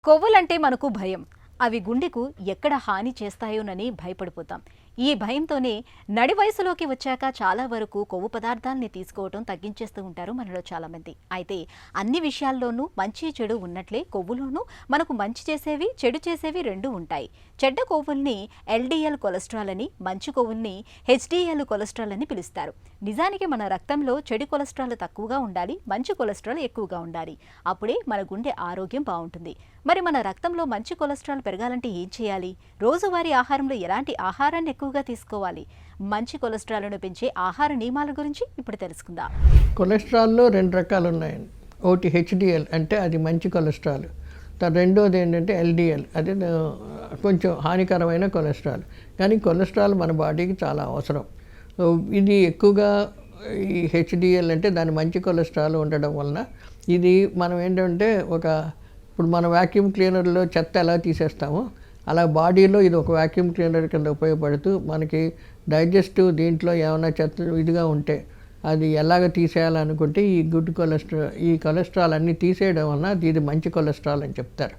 కొవ్వులంటే మనకు భయం. అవి గుండెకు ఎక్కడ హాని చేస్తాయోనని భయపడిపోతాం. ఈ భయంతోనే నడి వయసులోకి వచ్చాక చాలా వరకు కొవ్వు పదార్థాలని తీసుకోవటం తగ్గించేస్తూ ఉంటారు మనలో చాలామంది. అయితే అన్ని విషయాల్లోనూ మంచి చెడు ఉన్నట్లే కొవ్వులోనూ మనకు మంచి చేసేవి చెడు చేసేవి రెండూ ఉంటాయి. చెడ్డ కొవ్వుల్ని ఎల్డిఎల్ కొలెస్ట్రాల్ అని, మంచి కొవ్వుల్ని హెచ్డిఎల్ కొలెస్ట్రాల్ అని పిలుస్తారు. నిజానికి మన రక్తంలో చెడు కొలెస్ట్రాల్ తక్కువగా ఉండాలి, మంచి కొలెస్ట్రాల్ ఎక్కువగా ఉండాలి. అప్పుడే మన గుండె ఆరోగ్యం బాగుంటుంది. మరి మన రక్తంలో మంచి కొలెస్ట్రాల్ పెరగాలంటే ఏం చేయాలి? రోజువారీ ఆహారంలో ఎలాంటి ఆహారాన్ని ఎక్కువగా తీసుకోవాలి? మంచి కొలెస్ట్రాల్ను పెంచే ఆహార నియమాల గురించి ఇప్పుడు తెలుసుకుందాం. కొలెస్ట్రాల్లో రెండు రకాలు ఉన్నాయండి. ఒకటి హెచ్డిఎల్ అంటే అది మంచి కొలెస్ట్రాల్, రెండోది ఏంటంటే ఎల్డిఎల్, అది కొంచెం హానికరమైన కొలెస్ట్రాల్. కానీ కొలెస్ట్రాల్ మన బాడీకి చాలా అవసరం. ఇది ఎక్కువగా ఈ హెచ్డిఎల్ అంటే దాని మంచి కొలెస్ట్రాల్ ఉండడం వలన ఇది మనం ఏంటంటే ఇప్పుడు మన వ్యాక్యూమ్ క్లీనర్లో చెత్త ఎలా తీసేస్తామో అలా బాడీలో ఇది ఒక వ్యాక్యూమ్ క్లీనర్ కింద ఉపయోగపడుతూ మనకి డైజెస్టివ్ దీంట్లో ఏమైనా చెత్త ఇదిగా ఉంటే అది ఎలాగ తీసేయాలనుకుంటే ఈ కొలెస్ట్రాల్ అన్నీ తీసేయడం వలన ఇది మంచి కొలెస్ట్రాల్ అని చెప్తారు.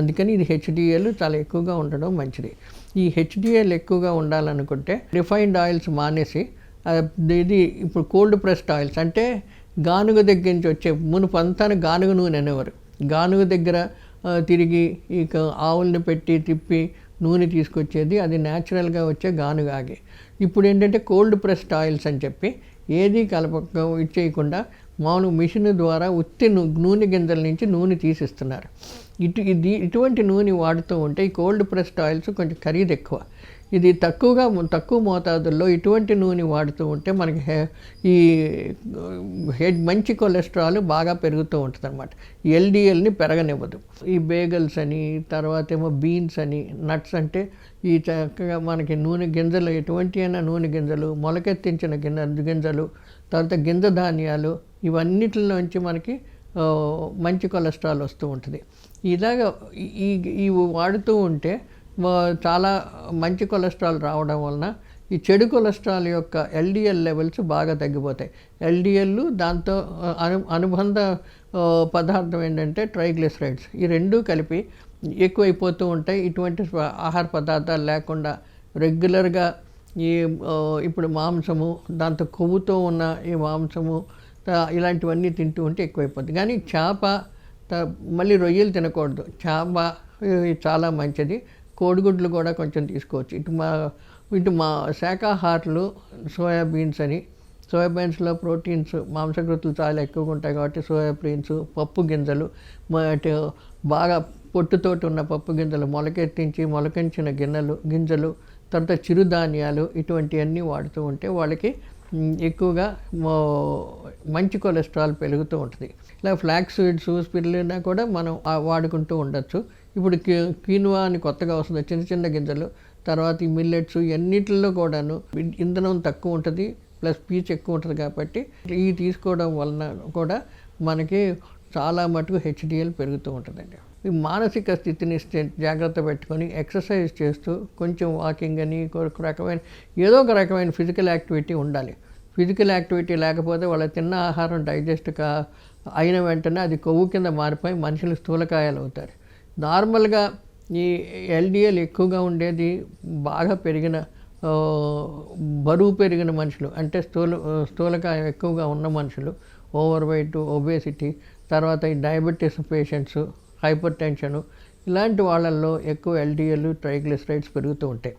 అందుకని ఇది హెచ్డిఎల్ చాలా ఎక్కువగా ఉండడం మంచిది. ఈ హెచ్డిఎల్ ఎక్కువగా ఉండాలనుకుంటే రిఫైన్డ్ ఆయిల్స్ మానేసి ఇది ఇప్పుడు కోల్డ్ ప్రెస్డ్ ఆయిల్స్ అంటే గానుగ దగ్గర నుంచి వచ్చే మునుపంతా గానుగ నూనె అనేవారు. గానుగ దగ్గర తిరిగి ఇక ఆవుల్ని పెట్టి తిప్పి నూనె తీసుకొచ్చేది, అది న్యాచురల్గా వచ్చే గానుగ ఆగి. ఇప్పుడు ఏంటంటే కోల్డ్ ప్రెస్డ్ ఆయిల్స్ అని చెప్పి ఏది కలపక ఇచ్చేయకుండా మామూలు మిషన్ ద్వారా ఉత్తి నూనె గింజల నుంచి నూనె తీసిస్తున్నారు. ఇటువంటి నూనె వాడుతూ ఉంటే ఈ కోల్డ్ ప్రెస్డ్ ఆయిల్స్ కొంచెం ఖరీదు ఎక్కువ. ఇది తక్కువ మోతాదుల్లో ఇటువంటి నూనె వాడుతూ ఉంటే మనకి మంచి కొలెస్ట్రాల్ బాగా పెరుగుతూ ఉంటుంది అనమాట. ఎల్డిఎల్ని పెరగనివ్వదు. ఈ బేగల్స్ అని, తర్వాత ఏమో బీన్స్ అని, నట్స్ అంటే ఈ చక్కగా మనకి నూనె గింజలు, ఎటువంటి అయినా నూనె గింజలు, మొలకెత్తించిన గింజలు, తర్వాత గింజ ధాన్యాలు, ఇవన్నిటిలోంచి మనకి మంచి కొలెస్ట్రాల్ వస్తూ ఉంటుంది. ఇలాగ ఇవి వాడుతూ ఉంటే చాలా మంచి కొలెస్ట్రాల్ రావడం వలన ఈ చెడు కొలెస్ట్రాల్ యొక్క ఎల్డిఎల్ లెవెల్స్ బాగా తగ్గిపోతాయి. ఎల్డిఎల్ దాంతో అనుబంధ పదార్థం ఏంటంటే ట్రైగ్లిసరైడ్స్, ఈ రెండూ కలిపి ఎక్కువైపోతూ ఉంటాయి. ఇటువంటి ఆహార పదార్థాలు లేకుండా రెగ్యులర్గా ఇప్పుడు మాంసము, దాంతో కొవ్వుతో ఉన్న ఈ మాంసము ఇలాంటివన్నీ తింటూ ఉంటే ఎక్కువైపోతుంది. కానీ చేప, మళ్ళీ రొయ్యలు తినకూడదు. చేప చాలా మంచిది. కోడిగుడ్లు కూడా కొంచెం తీసుకోవచ్చు. ఇటు మా శాకాహారులు సోయాబీన్స్లో ప్రోటీన్స్, మాంసకృతులు చాలా ఎక్కువగా ఉంటాయి కాబట్టి సోయాబీన్స్, పప్పు గింజలు, బాగా పొట్టుతోటి ఉన్న పప్పు గింజలు, మొలకెంచిన గింజలు, తర్వాత చిరుధాన్యాలు, ఇటువంటివన్నీ వాడుతూ ఉంటే వాళ్ళకి ఎక్కువగా మంచి కొలెస్ట్రాల్ పెరుగుతూ ఉంటుంది. ఇలా ఫ్లాక్స్ సీడ్స్, స్పిరులినా కూడా మనం వాడుకుంటూ ఉండొచ్చు. ఇప్పుడు క్వినోవా అని కొత్తగా వస్తుంది, చిన్న గింజలు. తర్వాత ఈ మిల్లెట్స్, ఎన్నిటిల్లో కూడాను ఇంధనం తక్కువ ఉంటుంది, ప్లస్ పీచు ఎక్కువ ఉంటుంది కాబట్టి ఈ తీసుకోవడం వలన కూడా మనకి చాలా మటుకు హెచ్డిఎల్ పెరుగుతూ ఉంటుందండి. ఈ మానసిక స్థితిని జాగ్రత్త పెట్టుకొని ఎక్సర్సైజ్ చేస్తూ కొంచెం వాకింగ్ అని ఏదో ఒక రకమైన ఫిజికల్ యాక్టివిటీ ఉండాలి. ఫిజికల్ యాక్టివిటీ లేకపోతే వాళ్ళ తిన్న ఆహారం డైజెస్ట్ అయిన వెంటనే అది కొవ్వు కింద మారిపోయి మనుషులు స్థూలకాయాలు అవుతారు. నార్మల్గా ఈ ఎల్డిఎల్ ఎక్కువగా ఉండేది బాగా పెరిగిన బరువు పెరిగిన మనుషులు, అంటే స్థూలకాయం ఎక్కువగా ఉన్న మనుషులు, ఓవర్ వెయిట్, ఒబేసిటీ, తర్వాత ఈ డయాబెటీస్ పేషెంట్స్, హైపర్ టెన్షను, ఇలాంటి వాళ్ళల్లో ఎక్కువ ఎల్డిఎల్, ట్రైగ్లిసరైడ్స్ పెరుగుతూ ఉంటాయి.